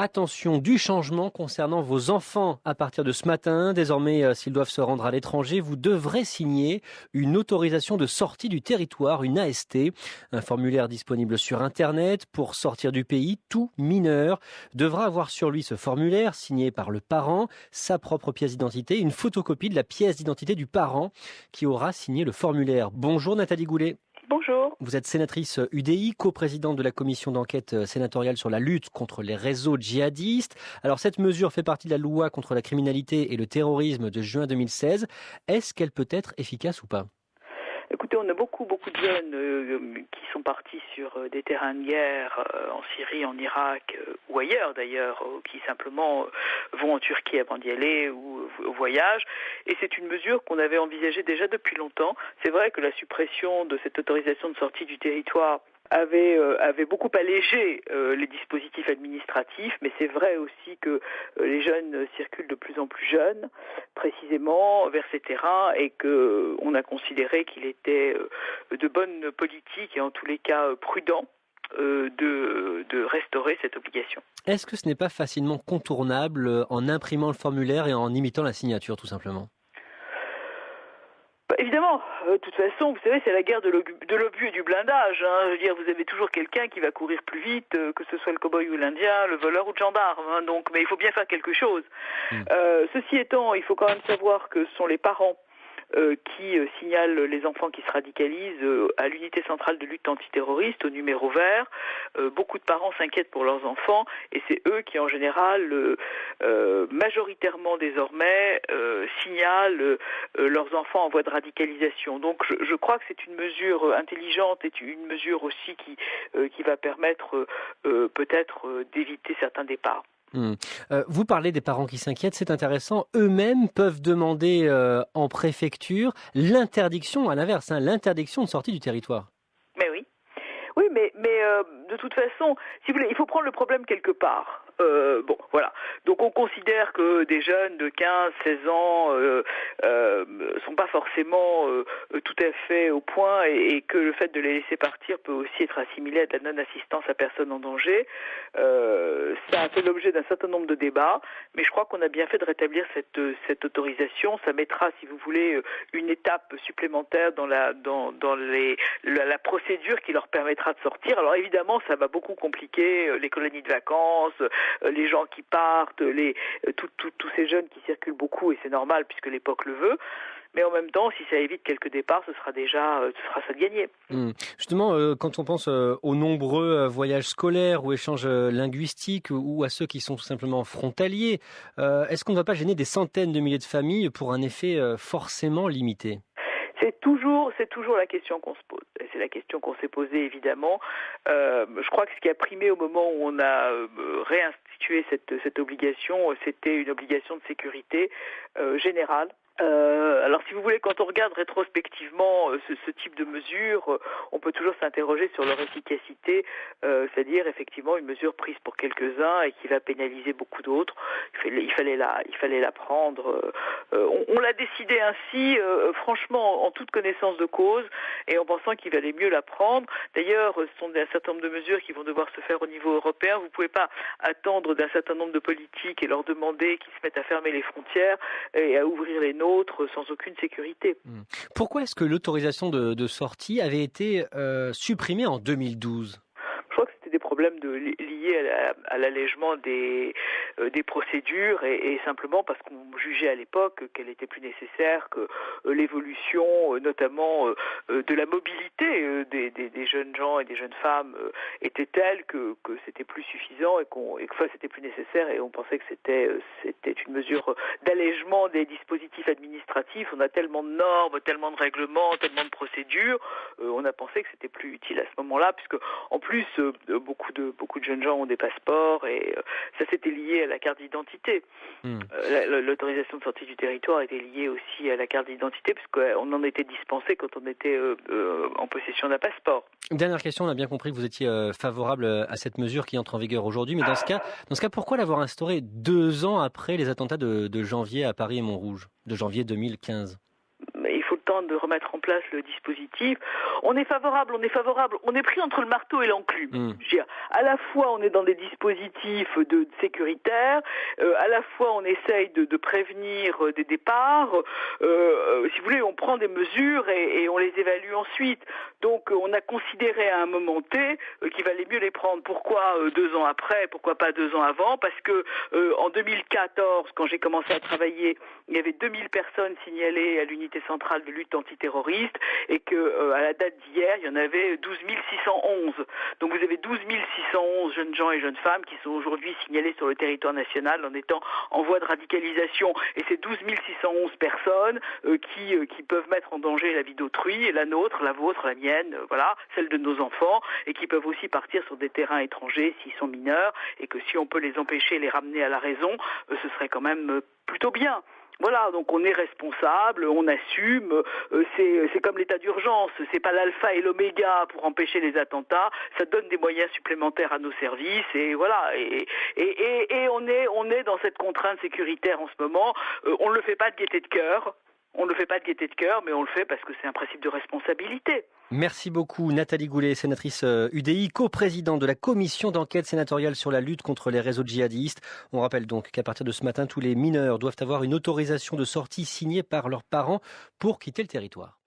Attention, du changement concernant vos enfants à partir de ce matin. Désormais, s'ils doivent se rendre à l'étranger, vous devrez signer une autorisation de sortie du territoire, une AST. Un formulaire disponible sur Internet. Pour sortir du pays, tout mineur devra avoir sur lui ce formulaire signé par le parent, sa propre pièce d'identité, une photocopie de la pièce d'identité du parent qui aura signé le formulaire. Bonjour Nathalie Goulet. Bonjour. Vous êtes sénatrice UDI, coprésidente de la commission d'enquête sénatoriale sur la lutte contre les réseaux djihadistes. Alors cette mesure fait partie de la loi contre la criminalité et le terrorisme de juin 2016. Est-ce qu'elle peut être efficace ou pas ? Écoutez, on a beaucoup de jeunes qui sont partis sur des terrains de guerre en Syrie, en Irak ou ailleurs d'ailleurs, qui simplement vont en Turquie avant d'y aller ou au voyage. Et c'est une mesure qu'on avait envisagée déjà depuis longtemps. C'est vrai que la suppression de cette autorisation de sortie du territoire avait beaucoup allégé les dispositifs administratifs, mais c'est vrai aussi que les jeunes circulent de plus en plus jeunes, précisément vers ces terrains, et que on a considéré qu'il était de bonne politique et en tous les cas prudent de restaurer cette obligation. Est-ce que ce n'est pas facilement contournable en imprimant le formulaire et en imitant la signature tout simplement ? Évidemment, de toute façon, vous savez, c'est la guerre de l'obus et du blindage. Je veux dire, vous avez toujours quelqu'un qui va courir plus vite, que ce soit le cow-boy ou l'Indien, le voleur ou le gendarme. Donc, mais il faut bien faire quelque chose. Ceci étant, il faut quand même savoir que ce sont les parents qui signalent les enfants qui se radicalisent à l'unité centrale de lutte antiterroriste, au numéro vert. Beaucoup de parents s'inquiètent pour leurs enfants et c'est eux qui, en général, majoritairement désormais, signalent leurs enfants en voie de radicalisation. Donc je crois que c'est une mesure intelligente et une mesure aussi qui va permettre peut-être d'éviter certains départs. Vous parlez des parents qui s'inquiètent, c'est intéressant. Eux-mêmes peuvent demander en préfecture l'interdiction, à l'inverse, l'interdiction de sortie du territoire. Mais oui. Oui, mais de toute façon, si vous voulez, il faut prendre le problème quelque part. Voilà. Donc on considère que des jeunes de 15, 16 ans sont pas forcément tout à fait au point et que le fait de les laisser partir peut aussi être assimilé à de la non-assistance à personne en danger. Ça a fait l'objet d'un certain nombre de débats, mais je crois qu'on a bien fait de rétablir cette autorisation. Ça mettra, si vous voulez, une étape supplémentaire dans la procédure qui leur permettra de sortir. Alors évidemment, ça va beaucoup compliquer les colonies de vacances, les gens qui partent, tous ces jeunes qui circulent beaucoup, et c'est normal puisque l'époque le veut. Mais en même temps, si ça évite quelques départs, ce sera ça de gagné. Justement, quand on pense aux nombreux voyages scolaires ou échanges linguistiques ou à ceux qui sont tout simplement frontaliers, est-ce qu'on ne va pas gêner des centaines de milliers de familles pour un effet forcément limité ? C'est toujours la question qu'on se pose. Et c'est la question qu'on s'est posée, évidemment. Je crois que ce qui a primé au moment où on a réinstitué cette obligation, c'était une obligation de sécurité générale. Alors si vous voulez, quand on regarde rétrospectivement ce type de mesures, on peut toujours s'interroger sur leur efficacité, c'est-à-dire effectivement une mesure prise pour quelques-uns et qui va pénaliser beaucoup d'autres. Il fallait la prendre. On l'a décidé ainsi, franchement, en toute connaissance de cause et en pensant qu'il valait mieux la prendre. D'ailleurs, ce sont un certain nombre de mesures qui vont devoir se faire au niveau européen. Vous ne pouvez pas attendre d'un certain nombre de politiques et leur demander qu'ils se mettent à fermer les frontières et à ouvrir les nôtres sans aucune sécurité. Pourquoi est-ce que l'autorisation de sortie avait été supprimée en 2012 ? Je crois que c'était des problèmes liés à l'allègement des procédures et simplement parce qu'on jugeait à l'époque qu'elle était plus nécessaire, que l'évolution, notamment de la mobilité des jeunes gens et des jeunes femmes était telle que c'était plus suffisant et que c'était plus nécessaire et on pensait que c'était une mesure d'allègement des dispositifs administratifs. On a tellement de normes, tellement de règlements, tellement de procédures, on a pensé que c'était plus utile à ce moment-là puisque en plus beaucoup de jeunes gens ont des passeports et ça c'était lié à la carte d'identité. L'autorisation de sortie du territoire était liée aussi à la carte d'identité puisqu'on en était dispensé quand on était en possession d'un passeport. Dernière question, on a bien compris que vous étiez favorable à cette mesure qui entre en vigueur aujourd'hui, mais dans ce cas, pourquoi l'avoir instaurée 2 ans après les attentats de janvier à Paris et Montrouge, de janvier 2015 ? faut le temps de remettre en place le dispositif. On est favorable. On est pris entre le marteau et l'enclume. Je veux dire, à la fois, on est dans des dispositifs sécuritaires, à la fois, on essaye de prévenir des départs. Si vous voulez, on prend des mesures et on les évalue ensuite. Donc, on a considéré à un moment T qu'il valait mieux les prendre. Pourquoi 2 ans après? Pourquoi pas 2 ans avant? Parce que en 2014, quand j'ai commencé à travailler, il y avait 2000 personnes signalées à l'unité centrale de lutte antiterroriste et que à la date d'hier, il y en avait 12 611. Donc vous avez 12 611 jeunes gens et jeunes femmes qui sont aujourd'hui signalés sur le territoire national en étant en voie de radicalisation. Et ces 12 611 personnes qui peuvent mettre en danger la vie d'autrui, et la nôtre, la vôtre, la mienne, voilà, celle de nos enfants, et qui peuvent aussi partir sur des terrains étrangers s'ils sont mineurs, et que si on peut les empêcher, les ramener à la raison, ce serait quand même plutôt bien. Voilà, donc on est responsable, on assume, c'est comme l'état d'urgence, c'est pas l'alpha et l'oméga pour empêcher les attentats, ça donne des moyens supplémentaires à nos services et voilà, et on est dans cette contrainte sécuritaire en ce moment, on ne le fait pas de gaieté de cœur. On ne le fait pas de gaieté de cœur, mais on le fait parce que c'est un principe de responsabilité. Merci beaucoup Nathalie Goulet, sénatrice UDI, coprésidente de la commission d'enquête sénatoriale sur la lutte contre les réseaux djihadistes. On rappelle donc qu'à partir de ce matin, tous les mineurs doivent avoir une autorisation de sortie signée par leurs parents pour quitter le territoire.